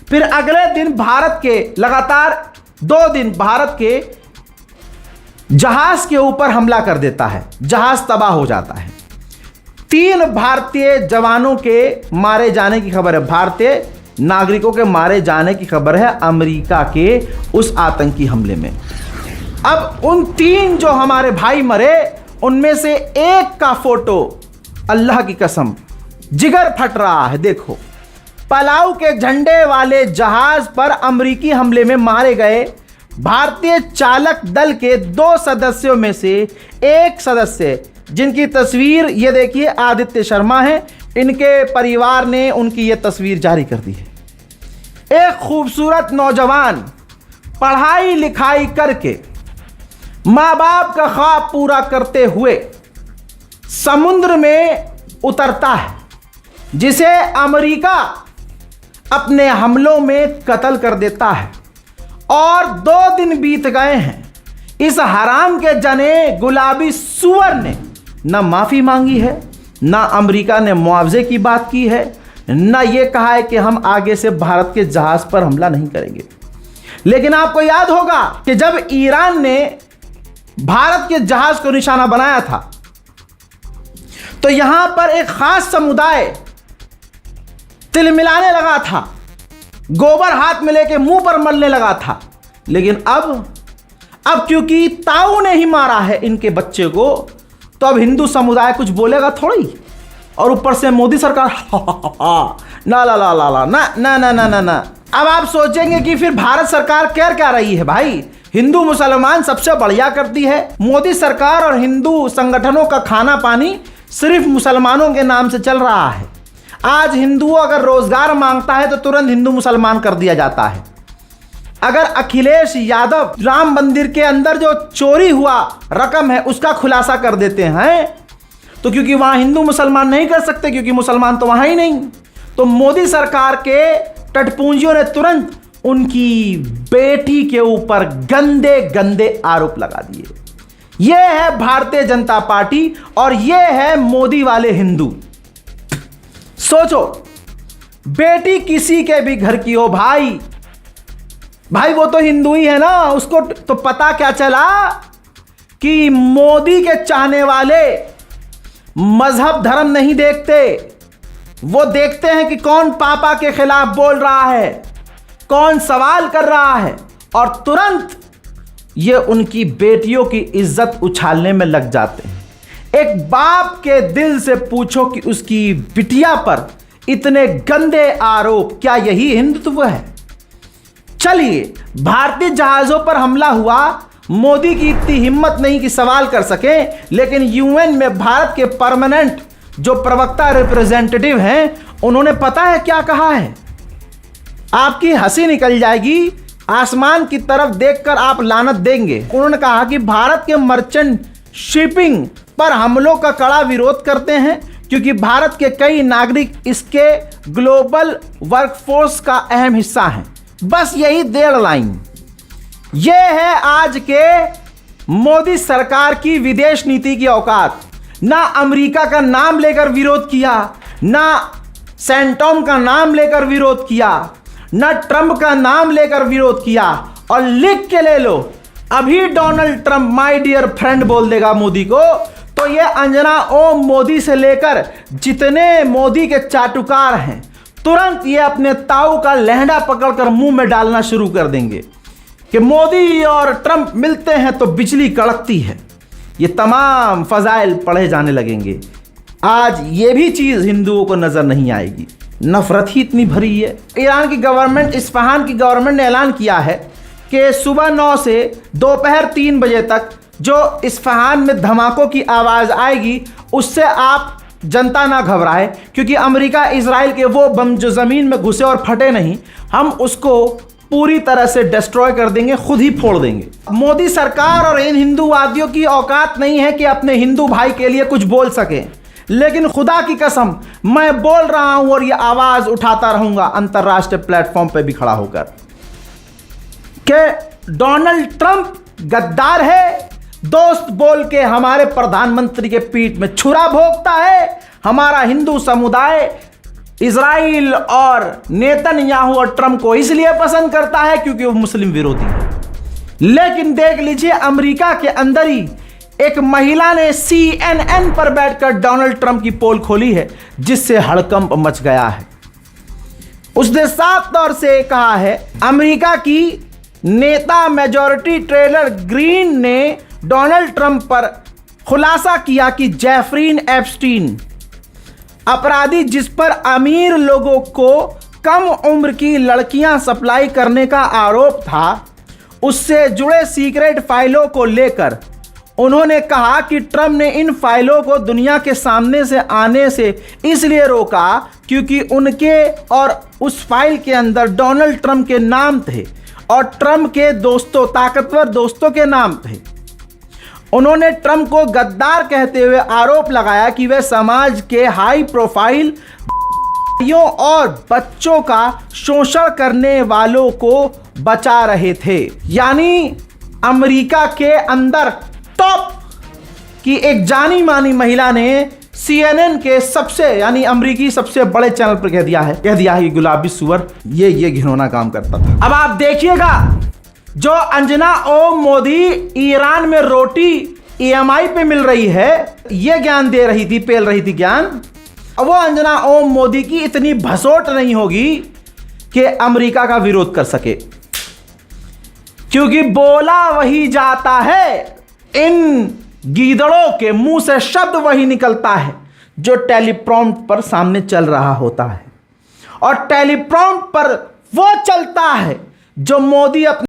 फिर अगले दिन भारत के लगातार 2 दिन भारत के जहाज के ऊपर हमला कर देता है, जहाज तबाह हो जाता है। 3 भारतीय जवानों के मारे जाने की खबर है, भारतीय नागरिकों के मारे जाने की खबर है अमेरिका के उस आतंकी हमले में। अब उन 3 जो हमारे भाई मरे, उनमें से एक का फोटो अल्लाह की कसम जिगर फट रहा है। देखो, पलाऊ के झंडे वाले जहाज पर अमेरिकी हमले में मारे गए भारतीय चालक दल के 2 सदस्यों में से एक सदस्य, जिनकी तस्वीर ये देखिए आदित्य शर्मा है, इनके परिवार ने उनकी ये तस्वीर जारी कर दी है। एक खूबसूरत नौजवान पढ़ाई लिखाई करके माँ बाप का ख्वाब पूरा करते हुए समुद्र में उतरता है, जिसे अमेरिका अपने हमलों में कत्ल कर देता है। और 2 दिन बीत गए हैं, इस हराम के जने गुलाबी सुअर ने न माफ़ी मांगी है, ना अमेरिका ने मुआवजे की बात की है, ना ये कहा है कि हम आगे से भारत के जहाज पर हमला नहीं करेंगे। लेकिन आपको याद होगा कि जब ईरान ने भारत के जहाज को निशाना बनाया था, तो यहां पर एक खास समुदाय तिलमिलाने लगा था, गोबर हाथ में लेके मुंह पर मलने लगा था। लेकिन अब क्योंकि ताऊ ने ही मारा है इनके बच्चे को, तो अब हिंदू समुदाय कुछ बोलेगा थोड़ी। और ऊपर से मोदी सरकार ना ला ला ला ला ना ना ना ना ना ना। अब आप सोचेंगे कि फिर भारत सरकार कर क्या रही है भाई, हिंदू मुसलमान सबसे बढ़िया करती है। मोदी सरकार और हिंदू संगठनों का खाना पानी सिर्फ मुसलमानों के नाम से चल रहा है। आज हिंदू अगर रोजगार मांगता है तो तुरंत हिंदू मुसलमान कर दिया जाता है। अगर अखिलेश यादव राम मंदिर के अंदर जो चोरी हुआ रकम है उसका खुलासा कर देते हैं, तो क्योंकि वहां हिंदू मुसलमान नहीं कर सकते, क्योंकि मुसलमान तो वहां ही नहीं, तो मोदी सरकार के टटपूंजियों ने तुरंत उनकी बेटी के ऊपर गंदे गंदे आरोप लगा दिए। यह है भारतीय जनता पार्टी और यह है मोदी वाले हिंदू। सोचो, बेटी किसी के भी घर की हो भाई वो तो हिंदू ही है ना, उसको तो पता क्या चला कि मोदी के चाहने वाले मजहब धर्म नहीं देखते, वो देखते हैं कि कौन पापा के खिलाफ बोल रहा है, कौन सवाल कर रहा है, और तुरंत ये उनकी बेटियों की इज्जत उछालने में लग जाते हैं। एक बाप के दिल से पूछो कि उसकी बिटिया पर इतने गंदे आरोप, क्या यही हिंदुत्व है? चलिए, भारतीय जहाजों पर हमला हुआ, मोदी की इतनी हिम्मत नहीं कि सवाल कर सके, लेकिन यूएन में भारत के परमानेंट जो प्रवक्ता रिप्रेजेंटेटिव हैं, उन्होंने पता है क्या कहा है? आपकी हंसी निकल जाएगी, आसमान की तरफ देखकर आप लानत देंगे। उन्होंने कहा कि भारत के मर्चेंट शिपिंग पर हमलों का कड़ा विरोध करते हैं, क्योंकि भारत के कई नागरिक इसके ग्लोबल वर्कफोर्स का अहम हिस्सा हैं। बस यही 1.5 लाइन। यह है आज के मोदी सरकार की विदेश नीति की औकात। ना अमेरिका का नाम लेकर विरोध किया, ना सेंटोम का नाम लेकर विरोध किया, ना ट्रंप का नाम लेकर विरोध किया। और लिख के ले लो, अभी Donald Trump my dear friend बोल देगा मोदी को, तो ये अंजना ओम मोदी से लेकर जितने मोदी के चाटुकार हैं, तुरंत ये अपने ताऊ का लहंगा पकड़कर मुंह में डालना शुरू कर देंगे कि मोदी और ट्रंप मिलते हैं तो बिजली कड़कती है। ये तमाम फजाइल पढ़े जाने लगेंगे। आज ये भी चीज़ हिंदुओं को नज़र नहीं आएगी। नफरत ही इतनी भरी है। ईरान की गवर्नमेंट, इस्फहान की गवर्नमेंट ने ऐलान किया है कि सुबह 9 से दोपहर 3 बजे तक जो इस्फहान में धमाकों की आवाज़ आएगी, उससे आप जनता ना घबराए, क्योंकि अमेरिका इजराइल के वो बम जो ज़मीन में घुसे और फटे नहीं, हम उसको पूरी तरह से डिस्ट्रॉय कर देंगे, खुद ही फोड़ देंगे। मोदी सरकार और इन हिंदूवादियों की औकात नहीं है कि अपने हिंदू भाई के लिए कुछ बोल सके, लेकिन खुदा की कसम मैं बोल रहा हूं और ये आवाज़ उठाता रहूंगा अंतर्राष्ट्रीय प्लेटफॉर्म पे भी खड़ा होकर कि डोनाल्ड ट्रंप गद्दार है, दोस्त बोल के हमारे प्रधानमंत्री के पीठ में छुरा भोंकता है, हमारा हिंदू समुदाय इजराइल और नेतन्याहू और ट्रंप को इसलिए पसंद करता है क्योंकि वो मुस्लिम विरोधी है। लेकिन देख लीजिए, अमेरिका के अंदर ही एक महिला ने CNN पर बैठकर डोनाल्ड ट्रंप की पोल खोली है, जिससे हड़कंप मच गया है। उसने साफ तौर से कहा है, अमेरिका की नेता मेजॉरिटी ट्रेलर ग्रीन ने डोनाल्ड ट्रंप पर खुलासा किया कि जेफरीन एप्स्टीन, अपराधी जिस पर अमीर लोगों को कम उम्र की लड़कियां सप्लाई करने का आरोप था, उससे जुड़े सीक्रेट फाइलों को लेकर उन्होंने कहा कि ट्रंप ने इन फाइलों को दुनिया के सामने से आने से इसलिए रोका क्योंकि उनके और उस फाइल के अंदर डोनाल्ड ट्रंप के नाम थे और ट्रंप के दोस्तों, ताकतवर दोस्तों के नाम थे। उन्होंने ट्रंप को गद्दार कहते हुए आरोप लगाया कि वे समाज के हाई प्रोफाइल और बच्चों का शोषण करने वालों को बचा रहे थे। यानी अमेरिका के अंदर टॉप की एक जानी मानी महिला ने CNN के सबसे यानी अमेरिकी सबसे बड़े चैनल पर कह दिया है कि गुलाबी सुअर ये घिनौना काम करता था। अब आप देखिएगा, जो अंजना ओम मोदी ईरान में रोटी EMI पे मिल रही है, ये ज्ञान दे रही थी, पेल रही थी ज्ञान। अब वो अंजना ओम मोदी की इतनी भसोट नहीं होगी कि अमेरिका का विरोध कर सके, क्योंकि बोला वही जाता है। इन गीदड़ों के मुंह से शब्द वही निकलता है जो टेलीप्रॉम्प्ट पर सामने चल रहा होता है, और टेलीप्रॉम्प्ट पर वो चलता है जो मोदी अपने